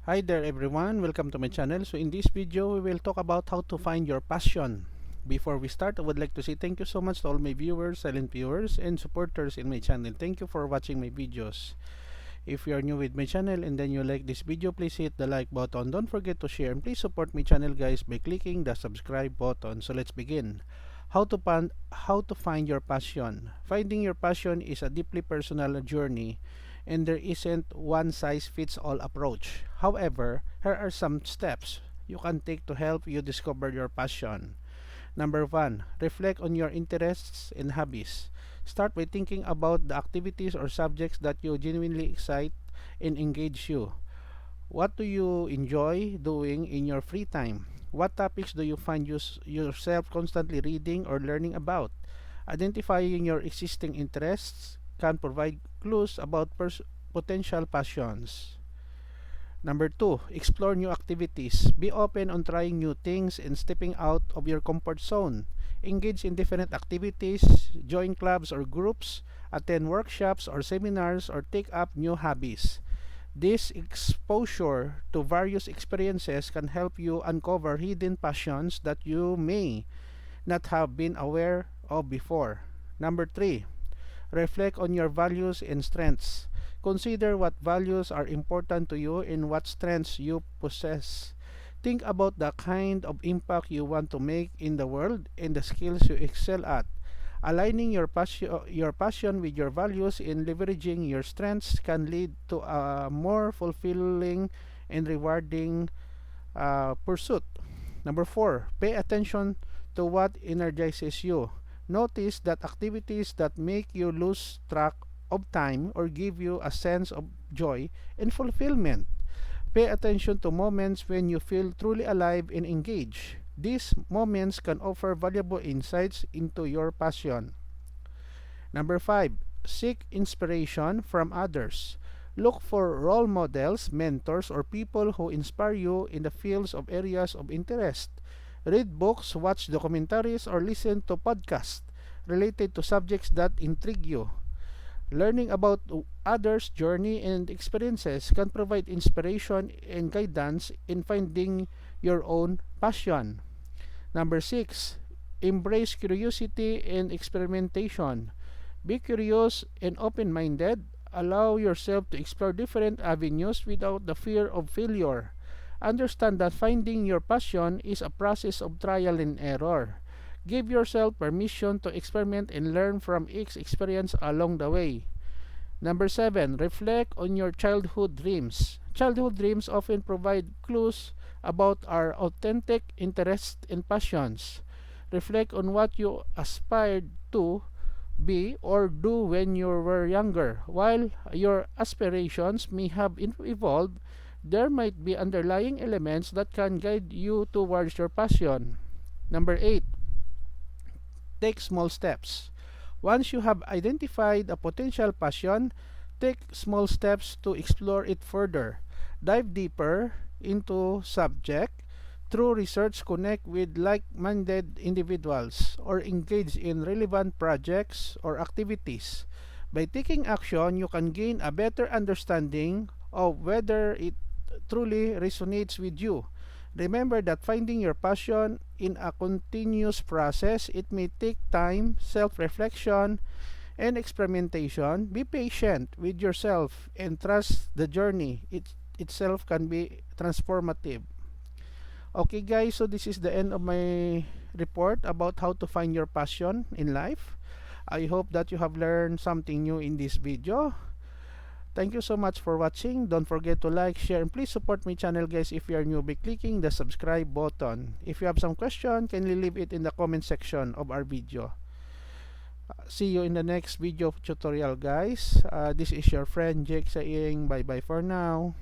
Hi there everyone, welcome to my channel. So in this video, we will talk about how to find your passion. Before we start, I would like to say thank you so much to all my viewers, silent viewers, and supporters in my channel. Thank you for watching my videos. If you are new with my channel and then you like this video, please hit the like button. Don't forget to share and please support my channel guys by clicking the subscribe button. So let's begin. How to find your passion. Finding your passion is a deeply personal journey and there isn't one size fits all approach. However, here are some steps you can take to help you discover your passion. Number 1, reflect on your interests and hobbies. Start by thinking about the activities or subjects that you genuinely excite and engage you. What do you enjoy doing in your free time? What topics do you find yourself constantly reading or learning about? Identifying your existing interests can provide clues about potential passions. Number 2, explore new activities. Be open on trying new things and stepping out of your comfort zone. Engage in different activities, join clubs or groups, attend workshops or seminars, or take up new hobbies. This exposure to various experiences can help you uncover hidden passions that you may not have been aware of before. Number 3, reflect on your values and strengths. Consider what values are important to you and what strengths you possess. Think about the kind of impact you want to make in the world and the skills you excel at. Aligning your passion with your values and leveraging your strengths can lead to a more fulfilling and rewarding pursuit. Number 4, pay attention to what energizes you. Notice that activities that make you lose track of time or give you a sense of joy and fulfillment. Pay attention to moments when you feel truly alive and engaged. These moments can offer valuable insights into your passion. Number 5, seek inspiration from others. Look for role models, mentors, or people who inspire you in the fields of areas of interest. Read books, watch documentaries, or listen to podcasts related to subjects that intrigue you. Learning about others' journey and experiences can provide inspiration and guidance in finding your own passion. Number 6, embrace curiosity and experimentation. Be curious and open-minded. Allow yourself to explore different avenues without the fear of failure. Understand that finding your passion is a process of trial and error. Give yourself permission to experiment and learn from each experience along the way. Number 7, reflect on your childhood dreams. Childhood dreams often provide clues about our authentic interests and passions. Reflect on what you aspired to be or do when you were younger. While your aspirations may have evolved, there might be underlying elements that can guide you towards your passion. Number 8, take small steps. Once you have identified a potential passion, take small steps to explore it further. Dive deeper into subject through research, connect with like-minded individuals, or engage in relevant projects or activities. By taking action, you can gain a better understanding of whether it truly resonates with you. Remember that finding your passion in a continuous process. It may take time, self-reflection, and experimentation. Be patient with yourself and trust the journey. It itself can be transformative. Okay guys, so this is the end of my report about how to find your passion in life. I hope that you have learned something new in this video. Thank you so much for watching. Don't forget to like, share, and please support my channel guys if you are new by clicking the subscribe button. If you have some question, kindly leave it in the comment section of our video. See you in the next video tutorial guys. This is your friend Jake saying bye bye for now.